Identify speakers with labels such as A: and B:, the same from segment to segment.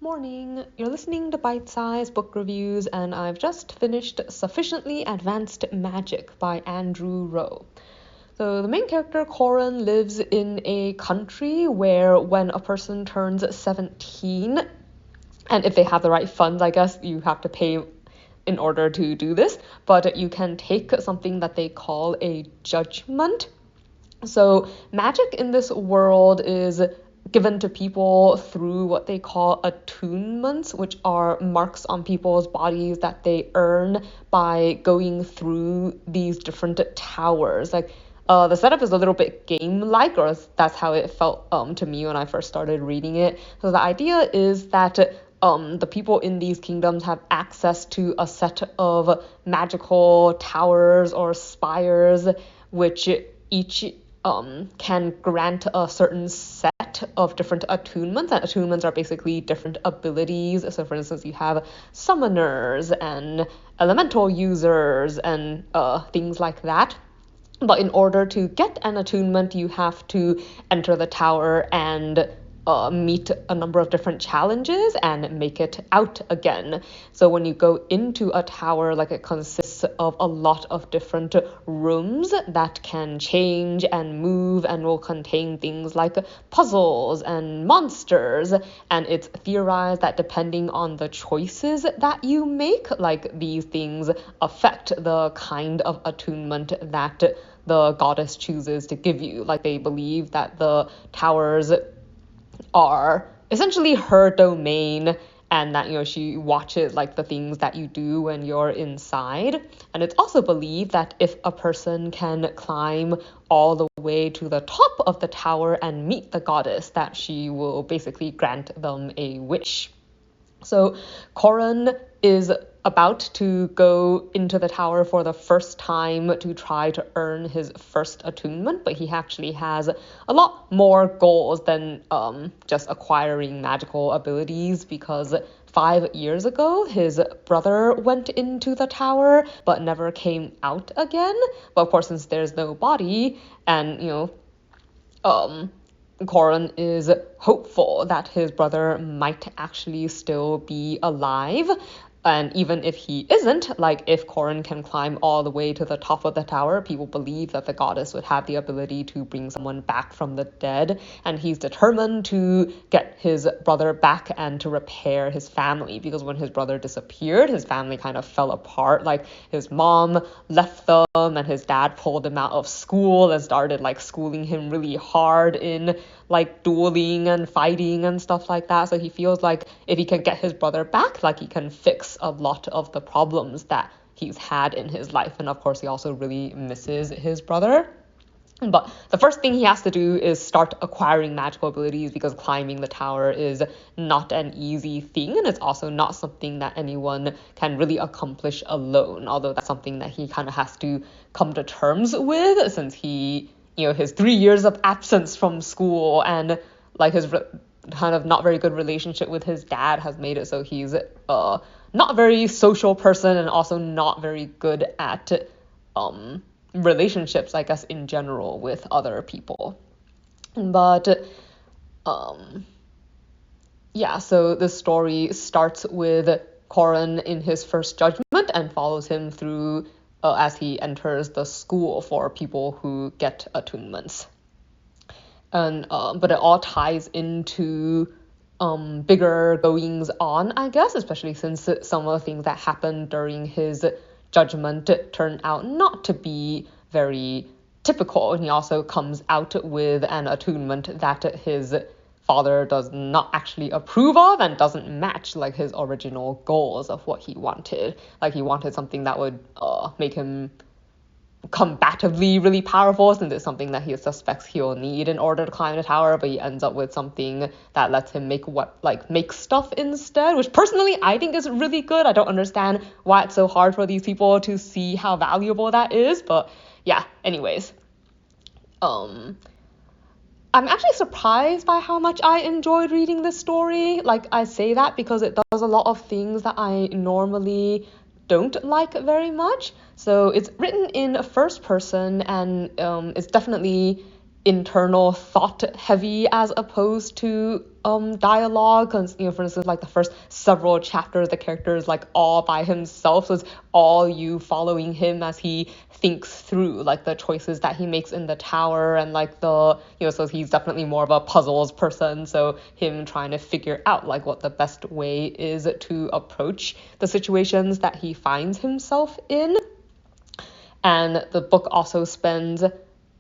A: Morning, you're listening to Bite-Sized Book Reviews, and I've just finished Sufficiently Advanced Magic by Andrew Rowe. So the main character, Corin, lives in a country where when a person turns 17, and if they have the right funds, I guess you have to pay in order to do this, but you can take something that they call a judgment. So magic in this world is given to people through what they call attunements, which are marks on people's bodies that they earn by going through these different towers. The setup is a little bit game-like, or that's how it felt to me when I first started reading it. So the idea is that the people in these kingdoms have access to a set of magical towers or spires, which each can grant a certain set of different attunements, and attunements are basically different abilities. So for instance, you have summoners and elemental users and things like that. But in order to get an attunement, you have to enter the tower and meet a number of different challenges and make it out again. So when you go into a tower, it consists of a lot of different rooms that can change and move and will contain things like puzzles and monsters. And it's theorized that depending on the choices that you make, these things affect the kind of attunement that the goddess chooses to give you. They believe that the towers are essentially her domain, and that she watches the things that you do when you're inside. And it's also believed that if a person can climb all the way to the top of the tower and meet the goddess, that she will basically grant them a wish. So Corin is about to go into the tower for the first time to try to earn his first attunement, but he actually has a lot more goals than just acquiring magical abilities, because 5 years ago his brother went into the tower but never came out again. But of course, since there's no body, and Corin is hopeful that his brother might actually still be alive. And even if he isn't, if Corin can climb all the way to the top of the tower, people believe that the goddess would have the ability to bring someone back from the dead. And he's determined to get his brother back and to repair his family, because when his brother disappeared, his family kind of fell apart. His mom left them, and his dad pulled him out of school and started schooling him really hard in dueling and fighting and stuff like that. So he feels like if he can get his brother back, he can fix a lot of the problems that he's had in his life. And of course, he also really misses his brother. But the first thing he has to do is start acquiring magical abilities, because climbing the tower is not an easy thing, and it's also not something that anyone can really accomplish alone, although that's something that he kind of has to come to terms with, since he, his 3 years of absence from school and his kind of not very good relationship with his dad has made it so he's not a very social person, and also not very good at relationships, I guess, in general with other people. But so this story starts with Corin in his first judgment and follows him through as he enters the school for people who get attunements. And but it all ties into bigger goings on, I guess, especially since some of the things that happened during his judgment turned out not to be very typical. And he also comes out with an attunement that his father does not actually approve of and doesn't match his original goals of what he wanted. He wanted something that would make him combatively really powerful, since it's something that he suspects he'll need in order to climb the tower, but he ends up with something that lets him make stuff instead, which personally I think is really good. I don't understand why it's so hard for these people to see how valuable that is, but yeah, anyways. I'm actually surprised by how much I enjoyed reading this story. I say that because it does a lot of things that I normally don't like very much. So it's written in first person, and it's definitely internal thought heavy as opposed to dialogue. Because, for instance, like the first several chapters, the character is like all by himself, so it's all you following him as he thinks through like the choices that he makes in the tower, and like the so he's definitely more of a puzzles person, so him trying to figure out like what the best way is to approach the situations that he finds himself in. And the book also spends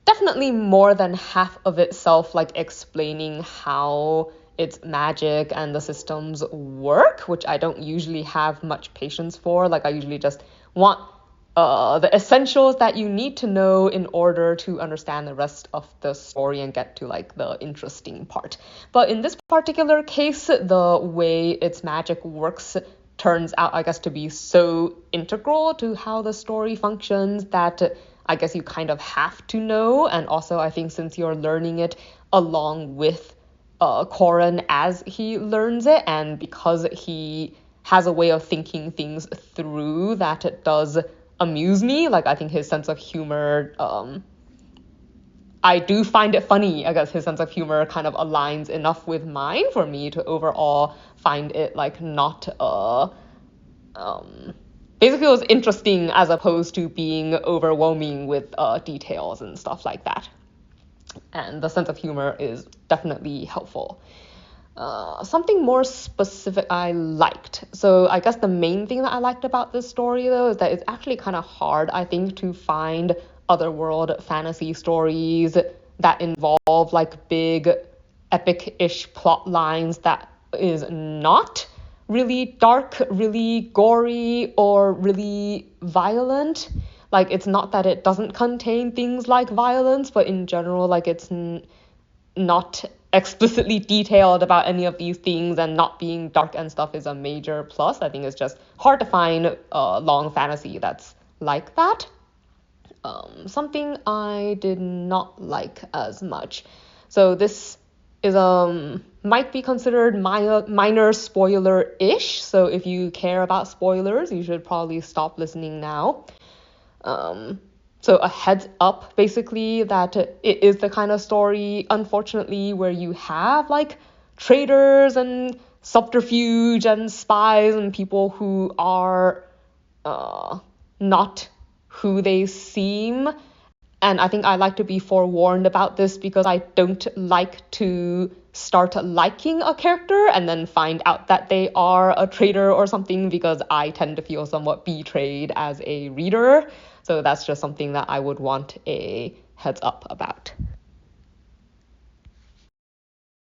A: definitely more than half of itself like explaining how its magic and the systems work, which I don't usually have much patience for. Like I usually just want the essentials that you need to know in order to understand the rest of the story and get to like the interesting part. But in this particular case, the way its magic works turns out, I guess, to be so integral to how the story functions that I guess you kind of have to know. And also, I think since you're learning it along with Corin as he learns it, and because he has a way of thinking things through that it does amuse me. Like I think his sense of humor, I do find it funny. I guess his sense of humor kind of aligns enough with mine for me to overall find it like not basically it was interesting as opposed to being overwhelming with details and stuff like that. And the sense of humor is definitely helpful. Something more specific I liked. So I guess the main thing that I liked about this story, though, is that it's actually kind of hard, I think, to find otherworld fantasy stories that involve like big epic-ish plot lines that is not really dark, really gory, or really violent. Like it's not that it doesn't contain things like violence, but in general, like it's not explicitly detailed about any of these things, and not being dark and stuff is a major plus. I think it's just hard to find long fantasy that's like that. Something I did not like as much. So this is might be considered minor spoiler-ish. So if you care about spoilers, you should probably stop listening now. So a heads up, basically, that it is the kind of story, unfortunately, where you have like traitors and subterfuge and spies and people who are not who they seem. And I think I like to be forewarned about this because I don't like to start liking a character and then find out that they are a traitor or something, because I tend to feel somewhat betrayed as a reader. So that's just something that I would want a heads up about.